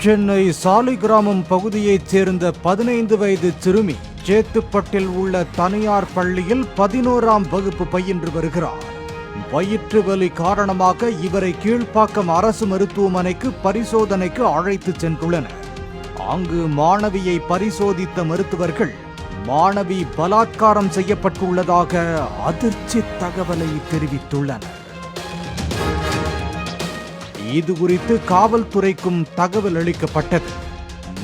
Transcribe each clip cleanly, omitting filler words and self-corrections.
சென்னை சாலிகிராமம் பகுதியைச் சேர்ந்த 15 வயது சிறுமி சேத்துப்பட்டில் உள்ள தனியார் பள்ளியில் 11ஆம் வகுப்பு பயின்று வருகிறார். வயிற்று வலி காரணமாக இவரை கீழ்ப்பாக்கம் அரசு மருத்துவமனைக்கு பரிசோதனைக்கு அழைத்து சென்றுள்ளனர். அங்கு மாணவியை பரிசோதித்த மருத்துவர்கள் மாணவி பலாத்காரம் செய்யப்பட்டுள்ளதாக அதிர்ச்சி தகவலை தெரிவித்துள்ளனர். இது குறித்து காவல்துறைக்கும் தகவல் அளிக்கப்பட்டது.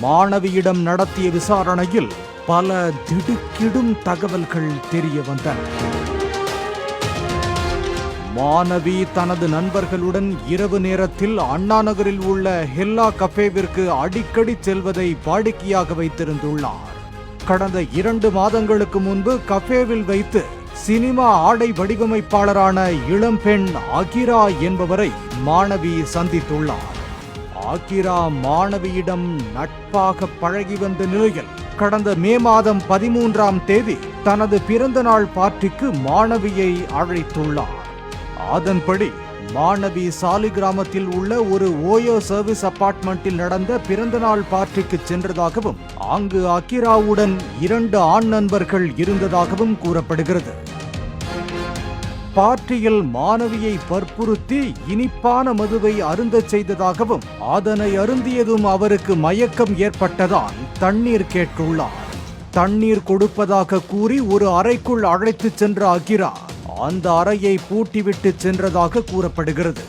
மாணவியிடம் நடத்திய விசாரணையில் பல திடுக்கிடும் தகவல்கள் தெரிய வந்தன. மாணவி தனது நண்பர்களுடன் இரவு நேரத்தில் அண்ணா நகரில் உள்ள ஹெல்லா கஃபேவிற்கு அடிக்கடி செல்வதை வாடிக்கையாக வைத்திருந்துள்ளார். கடந்த 2 மாதங்களுக்கு முன்பு கஃபேவில் வைத்து சினிமா ஆடை வடிவமைப்பாளரான இளம்பெண் அகிரா என்பவரை மாணவி சந்தித்துள்ளார். அகிரா மாணவியிடம் நட்பாக பழகி வந்த நிலையில் கடந்த மே மாதம் 13ஆம் தேதி தனது பிறந்த நாள் பார்ட்டிக்கு மாணவியை அழைத்துள்ளார். அதன்படி மாணவி சாலிகிராமத்தில் உள்ள ஒரு ஓயோ சர்வீஸ் அபார்ட்மெண்டில் நடந்த பிறந்தநாள் பார்ட்டிக்கு சென்றதாகவும் அங்கு அகிராவுடன் 2 ஆண் நண்பர்கள் இருந்ததாகவும் கூறப்படுகிறது. பார்ட்டியில் மாணவியை வற்புறுத்தி இனிப்பான மதுவை அருந்தச் செய்ததாகவும் அதனை அருந்தியதும் அவருக்கு மயக்கம் ஏற்பட்டதால் தண்ணீர் கேட்டுள்ளார். தண்ணீர் கொடுப்பதாக கூறி ஒரு அறைக்குள் அழைத்துச் சென்ற அகிரா அந்த அறையை பூட்டிவிட்டு சென்றதாக கூறப்படுகிறது.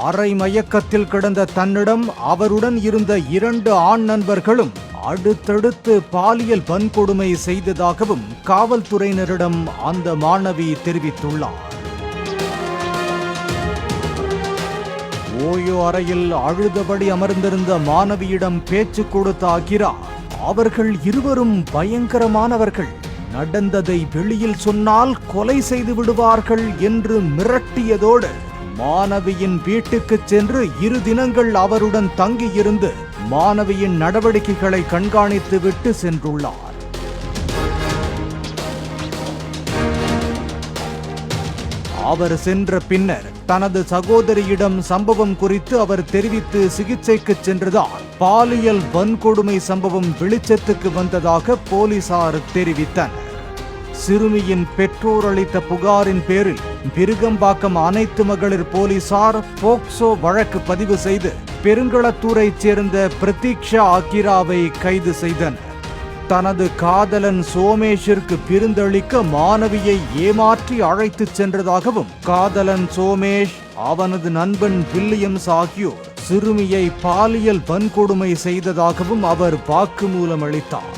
அரை மயக்கத்தில் கிடந்த தன்னிடம் அவருடன் இருந்த 2 ஆண் நண்பர்களும் அடுத்தடுத்து பாலியல் வன்கொடுமை செய்ததாகவும் காவல்துறையினரிடம் அந்த மாணவி தெரிவித்துள்ளார். ஓயோ அறையில் அழுதபடி அமர்ந்திருந்த மாணவியிடம் பேச்சு கொடுத்த அகிரா அவர்கள் இருவரும் பயங்கரமானவர்கள், நடந்ததை வெளியில் சொன்னால் கொலை செய்து விடுவார்கள் என்று மிரட்டியதோடு மாணவியின் வீட்டுக்கு சென்று 2 தினங்கள் அவருடன் தங்கியிருந்து மாணவியின் நடவடிக்கைகளை கண்காணித்து விட்டு சென்றுள்ளார். அவர் சென்ற பின்னர் தனது சகோதரியிடம் சம்பவம் குறித்து அவர் தெரிவித்து சிகிச்சைக்கு சென்றதால் பாலியல் வன்கொடுமை சம்பவம் வெளிச்சத்துக்கு வந்ததாக போலீசார் தெரிவித்தனர். சிறுமியின் பெற்றோர் அளித்த புகாரின் பேரில் விருகம்பாக்கம் அனைத்து மகளிர் போலீசார் போக்சோ வழக்கு பதிவு செய்து பெருங்களத்தூரைச் சேர்ந்த பிரதீக்ஷா அகிராவை கைது செய்தனர். தனது காதலன் சோமேஷிற்கு விருந்தளிக்க மாணவியை ஏமாற்றி அழைத்துச் சென்றதாகவும் காதலன் சோமேஷ், அவனது நண்பன் வில்லியம்ஸ் ஆகியோர் சிறுமியை பாலியல் வன்கொடுமை செய்ததாகவும் அவர் வாக்குமூலம் அளித்தார்.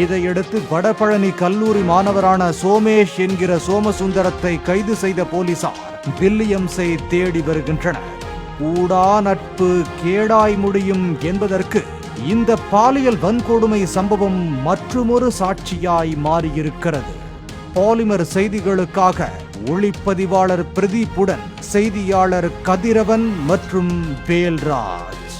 இதையடுத்து வடபழனி கல்லூரி மாணவரான சோமேஷ் என்கிற சோமசுந்தரத்தை கைது செய்த போலீசார் வில்லியம்ஸை தேடி வருகின்றனர். கூடா நட்பு கேடாய் முடியும் என்பதற்கு இந்த பாலியல் வன்கொடுமை சம்பவம் மற்றுமொரு சாட்சியாய் மாறியிருக்கிறது. பாலிமர் செய்திகளுக்காக ஒளிப்பதிவாளர் பிரதீப்புடன் செய்தியாளர் கதிரவன் மற்றும் வேல்ராஜ்.